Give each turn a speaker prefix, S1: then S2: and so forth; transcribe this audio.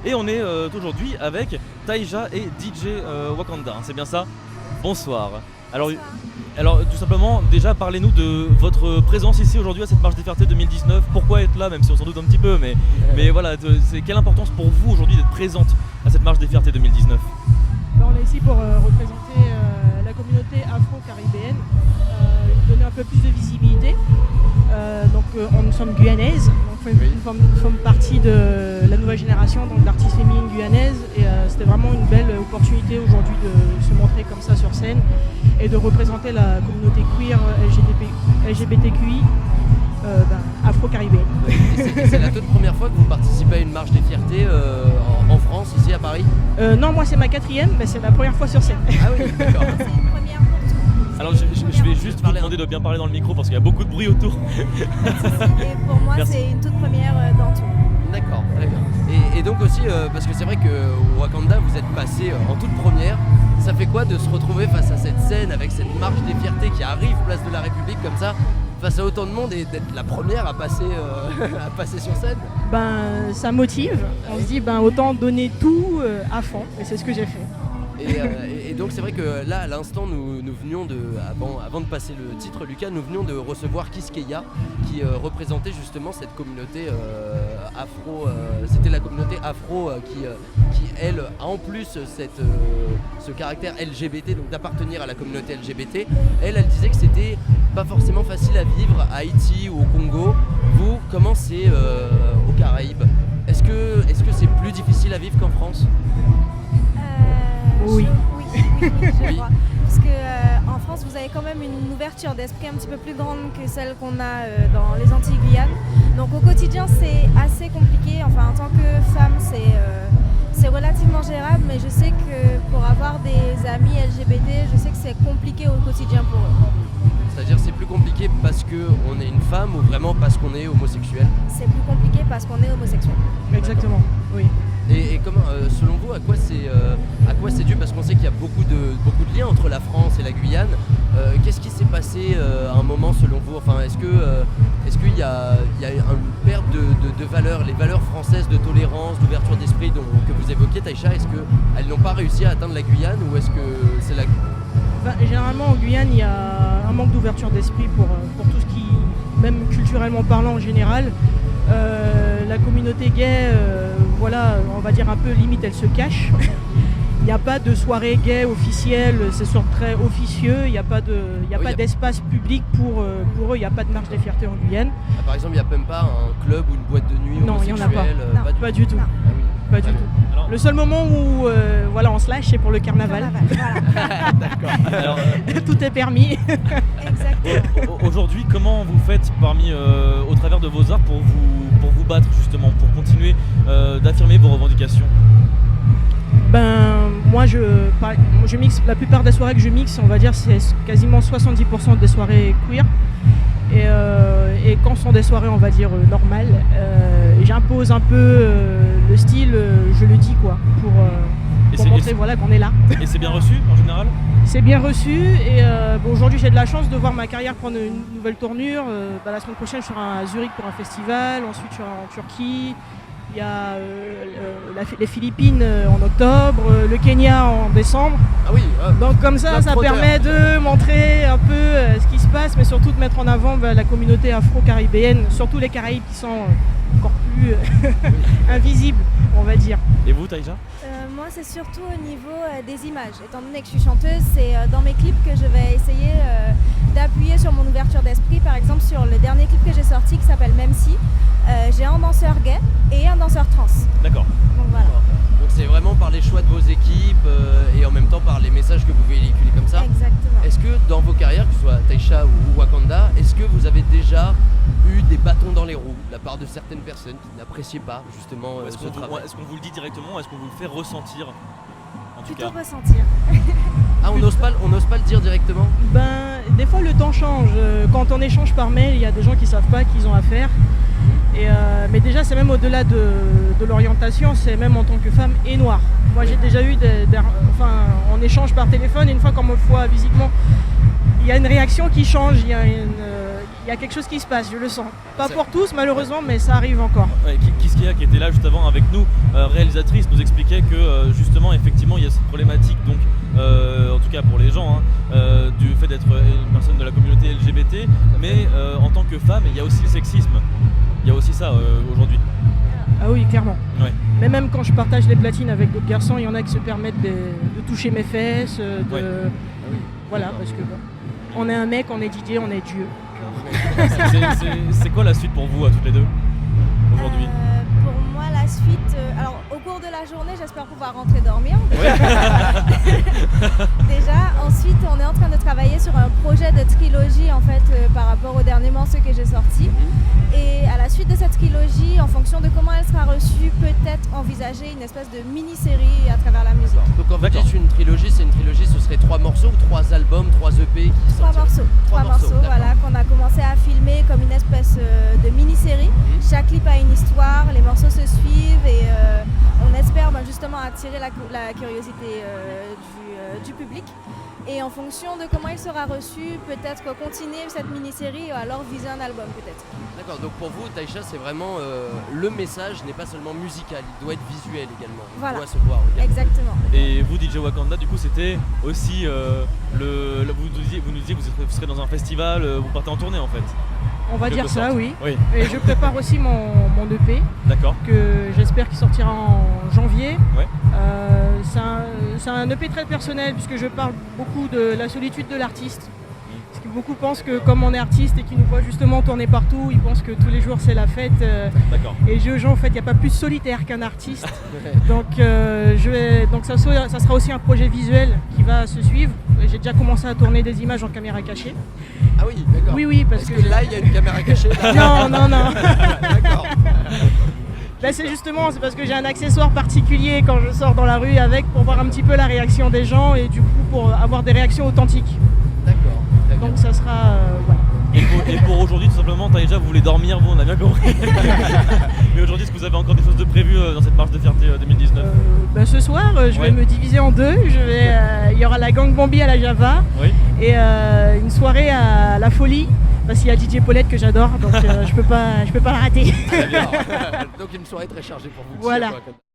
S1: Et on est aujourd'hui avec Taïja et DJ Wakanda, c'est bien ça? Bonsoir. Alors tout simplement, déjà parlez-nous de votre présence ici aujourd'hui à cette marche des fiertés 2019. Pourquoi être là, même si on s'en doute un petit peu, mais voilà, quelle importance pour vous aujourd'hui d'être présente à cette marche des fiertés 2019?
S2: On est ici pour représenter la communauté afro-caribéenne, lui donner un peu plus de visibilité. Nous sommes guyanaises, nous sommes partie de la nouvelle génération d'artistes féminines guyanaises et c'était vraiment une belle opportunité aujourd'hui de se montrer comme ça sur scène et de représenter la communauté queer LGBTQI afro-caribéenne.
S3: C'est la toute première fois que vous participez à une marche des fiertés en France, ici à Paris?
S2: Non, moi c'est ma 4e, mais c'est la première fois sur scène.
S3: Ah oui, d'accord.
S4: C'est une première pour tout.
S1: Alors je vais juste vous demander de bien parler dans le micro parce qu'il y a beaucoup de bruit autour.
S4: Et pour moi,
S1: Merci.
S4: c'est une toute première dans tout.
S3: D'accord, très bien. Et donc aussi, parce que c'est vrai que au Wakanda, vous êtes passé en toute première. Ça fait quoi de se retrouver face à cette scène, avec cette marche des fiertés qui arrive place de la République comme ça, face à autant de monde et d'être la première à passer, à passer sur scène?
S2: Ça motive, on se dit autant donner tout à fond et c'est ce que j'ai fait.
S3: Et donc c'est vrai que là à l'instant nous venions avant de passer le titre, Lucas, nous venions de recevoir Kiskeya qui représentait justement cette communauté afro, c'était la communauté afro qui elle a en plus ce caractère LGBT, donc d'appartenir à la communauté LGBT. Elle disait que c'était pas forcément facile à vivre à Haïti ou au Congo. Vous, comment c'est aux Caraïbes? Est-ce que c'est plus difficile à vivre qu'en France?
S2: Oui.
S4: Je crois. Parce que en France, vous avez quand même une ouverture d'esprit un petit peu plus grande que celle qu'on a dans les Antilles Guyane. Donc au quotidien, c'est assez compliqué. Enfin, en tant que femme, c'est relativement gérable, mais je sais que pour avoir des amis LGBT, je sais que c'est compliqué au quotidien pour eux.
S3: C'est-à-dire c'est plus compliqué parce qu'on est une femme ou vraiment parce qu'on est homosexuel?
S4: C'est plus compliqué parce qu'on est homosexuel.
S2: Exactement, oui.
S3: Et comment, selon vous, à quoi c'est dû? Parce qu'on sait qu'il y a beaucoup de liens entre la France et la Guyane. Qu'est-ce qui s'est passé à un moment selon vous? Enfin, est-ce qu'il y a une perte de valeurs, les valeurs françaises de tolérance, d'ouverture d'esprit que vous évoquiez, Taïcha? Est-ce qu'elles n'ont pas réussi à atteindre la Guyane ou est-ce que c'est la...
S2: Généralement en Guyane, il y a un manque d'ouverture d'esprit pour tout ce qui, même culturellement parlant en général. La communauté gay, on va dire un peu limite, elle se cache. Il n'y a pas de soirée gay officielle, c'est sur très officieux, il n'y a pas d'espace public pour eux, il n'y a pas de marche des fiertés en Guyane.
S3: Ah, par exemple, il n'y a même pas un club ou une boîte de nuit
S2: Non, il n'y en a pas.
S3: homosexuelle?
S2: Pas du tout.
S4: Non.
S3: Ah oui.
S2: Pas du tout.
S1: Alors-
S2: Le seul moment où on se lâche, c'est pour le carnaval.
S4: Voilà.
S1: D'accord. Alors,
S2: Tout est permis.
S4: Exactement.
S1: aujourd'hui, comment vous faites au travers de vos arts pour vous battre justement, pour continuer d'affirmer vos revendications?
S2: Moi je mixe, la plupart des soirées que je mixe, on va dire c'est quasiment 70% des soirées queer. Et quand ce sont des soirées, on va dire normales, j'impose un peu le style, je le dis quoi, pour montrer qu'on est là.
S1: Et c'est bien reçu en général?
S2: C'est bien reçu et aujourd'hui j'ai de la chance de voir ma carrière prendre une nouvelle tournure. La semaine prochaine je serai à Zurich pour un festival, ensuite je serai en Turquie. Il y a les Philippines en octobre, le Kenya en décembre.
S3: Ah oui.
S2: Donc comme ça permet de montrer un peu ce qui se passe, mais surtout de mettre en avant la communauté afro-caribéenne, surtout les Caraïbes qui sont encore plus invisibles, on va dire.
S1: Et vous, Taïja?
S4: Moi, c'est surtout au niveau des images. Étant donné que je suis chanteuse, c'est dans mes clips que je vais essayer d'appuyer sur mon ouverture d'esprit. Par exemple, sur le dernier clip que j'ai sorti qui s'appelle Même si, j'ai un danseur gay et un danseur trans.
S1: D'accord.
S4: Donc voilà.
S3: Donc c'est vraiment par les choix de vos équipes et en même temps par les messages que vous véhiculez comme ça.
S4: Exactement.
S3: Est-ce que dans vos carrières, que ce soit Taïcha ou Wakanda, est-ce que vous avez déjà eu des bâtons dans les roues de la part de certaines personnes qui n'appréciaient pas justement
S1: Est-ce
S3: ce travail?
S1: qu'on vous le dit directement ou est-ce qu'on vous le fait ressentir en tout
S4: Plutôt
S1: cas?
S4: ressentir.
S3: Ah, on n'ose pas le dire directement?
S2: Des fois le temps change. Quand on échange par mail, il y a des gens qui ne savent pas qu'ils ont à faire. Mais déjà c'est même au-delà de l'orientation, c'est même en tant que femme et noire. Moi j'ai déjà eu on échange par téléphone et une fois qu'on me voit physiquement, il y a une réaction qui change, il y a y a quelque chose qui se passe, je le sens. Pas
S3: Ça-
S2: pour tous malheureusement, mais ça arrive encore.
S1: Ouais, Kiskia qui était là juste avant avec nous, réalisatrice, nous expliquait que justement effectivement il y a cette problématique donc en tout cas pour les gens du fait d'être une personne de la communauté LGBT, mais en tant que femme il y a aussi le sexisme. Il y a aussi ça aujourd'hui.
S2: Ah oui, clairement.
S1: Ouais.
S2: Mais même quand je partage les platines avec d'autres garçons, il y en a qui se permettent de toucher mes fesses,
S1: Ouais.
S2: Voilà, parce que bon, on est un mec, on est DJ, on est Dieu.
S1: C'est quoi la suite pour vous à toutes les deux aujourd'hui?
S4: Pour moi, la suite, alors au cours de la journée, j'espère pouvoir rentrer dormir. Déjà, ensuite, on est en train de travailler sur un projet de trilogie en fait par rapport au dernier morceau que j'ai sorti. Et à la suite de cette trilogie, en fonction de comment elle sera reçue, peut-être envisager une espèce de mini-série à travers la musique.
S3: Donc quand vous
S1: D'accord.
S3: dites une trilogie, c'est une trilogie, ce serait 3 morceaux ou 3 albums, 3 EP qui
S4: Trois
S3: sortiraient
S4: morceaux,
S3: Trois morceaux, d'accord.
S4: voilà, qu'on a commencé à filmer comme une espèce de mini-série. Chaque clip a une histoire, les morceaux se suivent et on espère justement attirer la curiosité du public. Et en fonction de comment il sera reçu, peut-être continuer cette mini-série ou alors viser un album peut-être.
S3: D'accord, donc pour vous, Taïcha, c'est vraiment le message n'est pas seulement musical, il doit être visuel également.
S4: Voilà.
S3: Il doit se voir également.
S4: Exactement.
S1: Et vous DJ Wakanda du coup c'était aussi vous nous disiez vous serez dans un festival, vous partez en tournée en fait.
S2: On va
S1: Quelque
S2: dire ça,
S1: sorte.
S2: oui.
S1: Oui,
S2: Et je prépare aussi mon EP,
S1: d'accord.
S2: que j'espère qu'il sortira en janvier.
S1: Ouais.
S2: C'est un EP très personnel puisque je parle beaucoup de la solitude de l'artiste. Parce que beaucoup pensent que comme on est artiste et qu'ils nous voient justement tourner partout, ils pensent que tous les jours c'est la fête.
S1: D'accord.
S2: Et je dis aux gens, en fait, il n'y a pas plus solitaire qu'un artiste. Donc, donc ça sera aussi un projet visuel qui va se suivre. J'ai déjà commencé à tourner des images en caméra cachée.
S3: Ah oui, d'accord.
S2: Oui, parce
S3: Est-ce que là, il y a une caméra cachée là
S2: Non.
S3: D'accord.
S2: Là, c'est parce que j'ai un accessoire particulier quand je sors dans la rue avec pour voir un petit peu la réaction des gens et du coup pour avoir des réactions authentiques.
S3: D'accord. Très bien.
S2: Donc ça sera voilà.
S1: Et pour aujourd'hui tout simplement Taïja vous voulez dormir, vous on a bien compris. Mais aujourd'hui est-ce que vous avez encore des choses de prévues dans cette marche de fierté 2019?
S2: Ce soir, je
S1: Ouais.
S2: vais me diviser en deux. Il y aura la Gang Bambi à la Java
S1: Oui.
S2: et une soirée à la Folie parce qu'il y a DJ DJ que j'adore, donc je peux pas la rater.
S3: Très bien. Donc une soirée très chargée pour vous.
S2: Voilà.
S3: Taïcha.